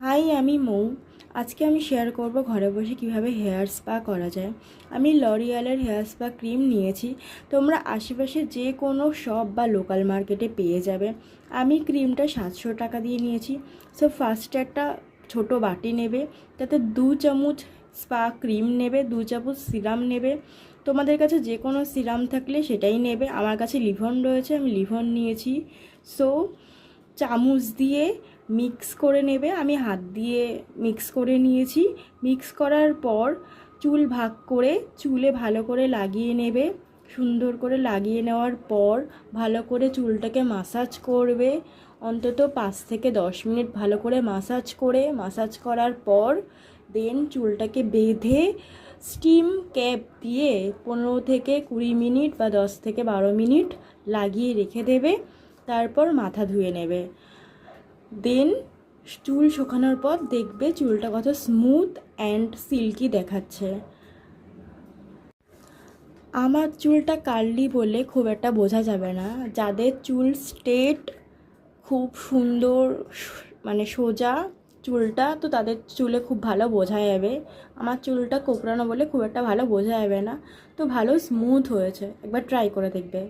High, আমি মৌ। আজকে আমি শেয়ার করব ঘরে বসে কিভাবে হেয়ার স্পা করা যায়। আমি লরিয়ালের হেয়ার স্পা ক্রিম নিয়েছি। তোমরা আশেপাশে যে কোনো শপ বা লোকাল মার্কেটে পেয়ে যাবে। আমি ক্রিমটা 700 টাকা দিয়ে নিয়েছি। সো ফার্স্টে একটা ছোটো বাটি নেবে, তাতে 2 চামচ স্পা ক্রিম নেবে, 2 চামচ সিরাম নেবে। তোমাদের কাছে যে কোনো সিরাম থাকলে সেটাই নেবে। আমার কাছে লিভন রয়েছে, আমি লিভন নিয়েছি। সো চামচ দিয়ে মিক্স করে নেবে। আমি হাত দিয়ে মিক্স করে নিয়েছি। মিক্স করার পর চুল ভাগ করে চুলে ভালো করে লাগিয়ে নেবে। সুন্দর করে লাগিয়ে নেওয়ার পর ভালো করে চুলটাকে মাসাজ করবে। অন্তত 5 থেকে 10 মিনিট ভালো করে মাসাজ করার পর দেন চুলটাকে বেঁধে স্টিম ক্যাপ দিয়ে 15 থেকে 20 মিনিট বা 10 থেকে 12 মিনিট লাগিয়ে রেখে দেবে। তারপর মাথা ধুয়ে নেবে। দেন চুল শুকানোর পর দেখবে চুলটা কত স্মুথ অ্যান্ড সিল্কি দেখাচ্ছে। আমার চুলটা কার্লি বলে খুব একটা বোঝা যাবে না। যাদের চুল স্ট্রেট, খুব সুন্দর, মানে সোজা চুলটা, তো তাদের চুলে খুব ভালো বোঝা যাবে। আমার চুলটা কোঁকড়ানো বলে খুব একটা ভালো বোঝা যাবে না, তো ভালো স্মুথ হয়েছে। একবার ট্রাই করে দেখবে।